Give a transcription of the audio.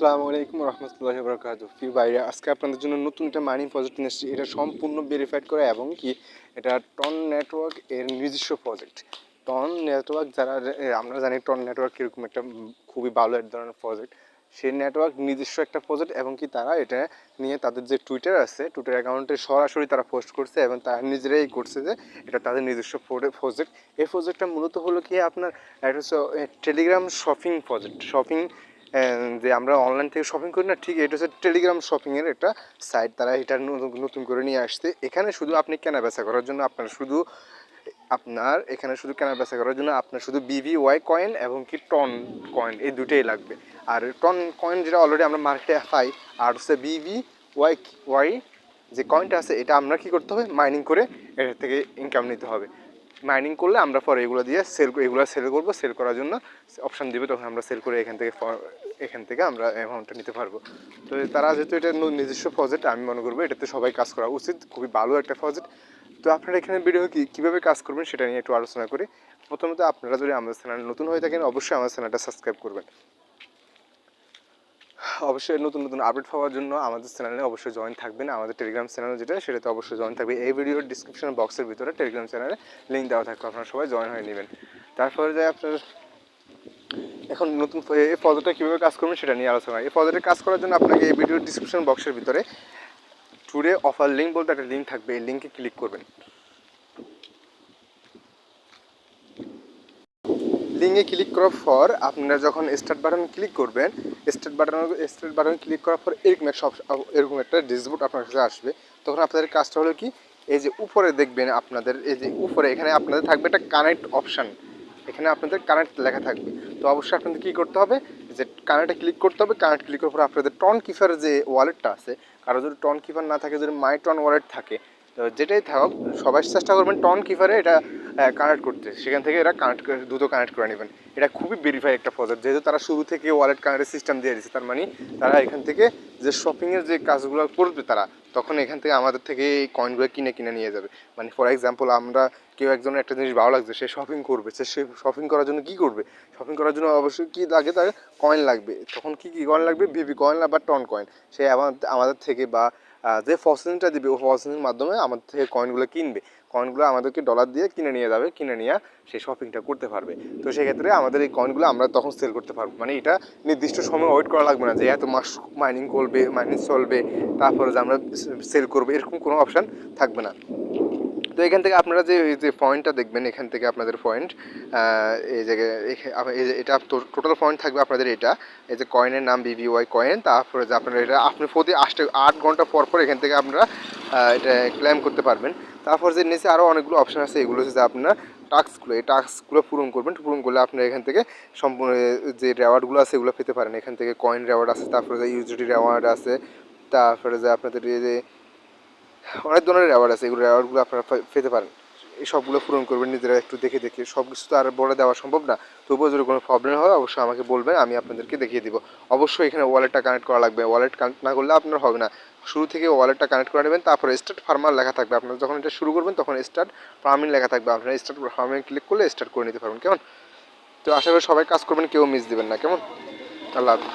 আসসালামু আলাইকুম রহমতুল্লাহি ওয়া বারাকাতুহু। প্রিয় ভাইরা, আজকে আপনাদের জন্য নতুন একটা মাইনিং প্রজেক্ট নিয়ে এসেছি। এটা সম্পূর্ণ ভেরিফাইড করা এবং কি এটা টন নেটওয়ার্ক এর নিজস্ব প্রজেক্ট। টন নেটওয়ার্ক যারা আমরা জানি টন নেটওয়ার্ক এরকম একটা খুবই ভালো এক ধরনের প্রজেক্ট। সেই নেটওয়ার্ক নিজস্ব একটা প্রজেক্ট এবং কি তারা এটা নিয়ে তাদের যে টুইটার আছে, টুইটার অ্যাকাউন্টে সরাসরি তারা পোস্ট করছে এবং তারা নিজেরাই করছে যে এটা তাদের নিজস্ব প্রজেক্ট। এই প্রজেক্টটা মূলত হলো কি আপনার একটা হচ্ছে টেলিগ্রাম শপিং প্রজেক্ট। যে আমরা অনলাইন থেকে শপিং করি না, ঠিক এটা হচ্ছে টেলিগ্রাম শপিংয়ের একটা সাইট। তারা এটা নতুন করে নিয়ে আসছে। এখানে শুধু আপনি কেনা বেচা করার জন্য এখানে শুধু কেনা বেচা করার জন্য আপনার শুধু BVY কয়েন এবং কি টন কয়েন এই দুটোই লাগবে। আর টন কয়েন যেটা অলরেডি আমরা মার্কেটে পাই, আর হচ্ছে BVY যে কয়েনটা আছে এটা আমরা কী করতে হবে, মাইনিং করে এটার থেকে ইনকাম নিতে হবে। মাইনিং করলে আমরা পরে এগুলো দিয়ে সেল করবো। সেল করার জন্য অপশান দিবে, তখন আমরা সেল করে এখান থেকে আমরা অ্যামাউন্টটা নিতে পারবো। তো তারা যেহেতু এটা নিজস্ব প্রজেক্ট, আমি মনে করবো এটাতে সবাই কাজ করা উচিত। খুবই ভালো একটা প্রজেক্ট। তো আপনারা এখানে ভিডিও কীভাবে কাজ করবেন সেটা নিয়ে একটু আলোচনা করি। প্রথমত আপনারা যদি আমাদের চ্যানেল নতুন হয়ে থাকেন, অবশ্যই আমাদের চ্যানেলটা সাবস্ক্রাইব করবেন। অবশ্যই নতুন নতুন আপডেট পাওয়ার জন্য আমাদের চ্যানেলে অবশ্যই জয়েন থাকবেন। আমাদের টেলিগ্রাম চ্যানেল যেটা, সেটাতে অবশ্যই জয়েন থাকবে। এই ভিডিওর ডিসক্রিপশন বক্সের ভিতরে টেলিগ্রাম চ্যানেলে লিঙ্ক দেওয়া থাকবে, আপনারা সবাই জয়েন হয়ে নেবেন। তারপরে যে আপনার এখন নতুন এই প্রজেক্টটা কীভাবে কাজ করবেন সেটা নিয়ে আলোচনা। এই প্রজেক্টে কাজ করার জন্য আপনাকে এই ভিডিওর ডিসক্রিপশন বক্সের ভিতরে টুডে অফার লিঙ্ক বলতে একটা লিঙ্ক থাকবে, এই লিঙ্কে ক্লিক করবেন। লিঙ্কে ক্লিক করার পর আপনারা যখন স্টার্ট বাটন ক্লিক করবেন, স্টার্ট বাটন ক্লিক করার পর এরকম একটা ড্যাশবোর্ড আপনার কাছে আসবে। তখন আপনাদের কাজটা হলো কি, এই যে উপরে দেখবেন আপনাদের, এই যে উপরে এখানে আপনাদের থাকবে একটা কানেক্ট অপশান। এখানে আপনাদের কানেক্ট লেখা থাকবে। তো অবশ্যই আপনাদের কী করতে হবে, যে কানেক্টে ক্লিক করতে হবে। কানেক্ট ক্লিক করার পর আপনাদের টন কিপার যে ওয়ালেটটা আছে, কারো যদি টন কিপার না থাকে, যদি মাই টন ওয়ালেট থাকে, তো যেটাই থাকুক সবাই চেষ্টা করবেন টন কিপারে এটা কানেক্ট করতে। সেখান থেকে এরা দ্রুত কানেক্ট করে নেবেন। এটা খুবই ভেরিফাই একটা প্রজেক্ট, যেহেতু তারা শুরু থেকে ওয়ালেট কানেক্টের সিস্টেম দিয়ে দিচ্ছে। তার মানে তারা এখান থেকে যে শপিংয়ের যে কাজগুলো করবে তারা, তখন এখান থেকে আমাদের থেকে এই কয়েনগুলো কিনে নিয়ে যাবে। মানে ফর এক্সাম্পল, আমরা কেউ একজনের একটা জিনিস ভালো লাগছে, সে শপিং করবে, সে শপিং করার জন্য কী করবে, শপিং করার জন্য অবশ্যই কী লাগে, তার কয়েন লাগবে। তখন কী কয়েন লাগবে, ভিভি কয়েন বা টন কয়েন। সে আমাদের থেকে বা যে প্রসেসিংটা দিবে, ওই প্রসেসিংয়ের মাধ্যমে আমাদের থেকে কয়েনগুলো কিনবে। কয়েনগুলো আমাদেরকে ডলার দিয়ে কিনে নিয়ে যাবে, কিনে নিয়ে সেই শপিংটা করতে পারবে। তো সেক্ষেত্রে আমাদের এই কয়েনগুলো আমরা তখন সেল করতে পারবো। মানে এটা নির্দিষ্ট সময় ওয়েট করা লাগবে না যে এত মাস মাইনিং চলবে, তারপরে যে আমরা সেল করবো, এরকম কোনো অপশান থাকবে না। তো এখান থেকে আপনারা যে পয়েন্টটা দেখবেন, এখান থেকে আপনাদের পয়েন্ট এই জায়গায় এটা টোটাল পয়েন্ট থাকবে আপনাদের। এটা এই যে কয়েনের নাম BVY কয়েন। তারপরে যে আপনারা এটা আপনি প্রতি 8 ঘন্টা পর এখান থেকে আপনারা এটা ক্লেম করতে পারবেন। তারপর যে নিচে আরও অনেকগুলো অপশান আছে, এগুলো হচ্ছে যে আপনার এই টাস্কগুলো পূরণ করবেন। পূরণ করলে আপনারা এখান থেকে সম্পূর্ণ যে রেওয়ার্ডগুলো আছে এগুলো পেতে পারেন। এখান থেকে কয়েন রেওয়ার্ড আছে, তারপরে যে USDT রেওয়ার্ড আছে, তারপরে যে আপনাদের এই যে অনেক ধরনের রেওয়ার্ড আছে, এগুলো রেওয়ার্ডগুলো আপনারা পেতে পারেন। এই সবগুলো পূরণ করবেন নিজেরা একটু দেখে সব কিছু তো আর বলে দেওয়া সম্ভব না। তবুও যদি কোনো প্রবলেম হয় অবশ্যই আমাকে বলবেন, আমি আপনাদেরকে দেখিয়ে দিব। অবশ্যই এখানে ওয়ালেটটা কানেক্ট করা লাগবে। ওয়ালেট কানেক্ট না করলে আপনার হবে না। শুরু থেকে ওয়ালেটটা কানেক্ট করে নেবেন, তারপরে স্টার্ট ফার্মার লেখা থাকবে। আপনারা যখন এটা শুরু করবেন তখন স্টার্ট ফার্মিং লেখা থাকবে। আপনারা স্টার্ট ফার্মিং ক্লিক করলে স্টার্ট করে নিতে পারবেন। কেমন? তো আশা করি সবাই কাজ করবেন, কেউ মিস দিবেন না। কেমন? আল্লাহ হাফেজ।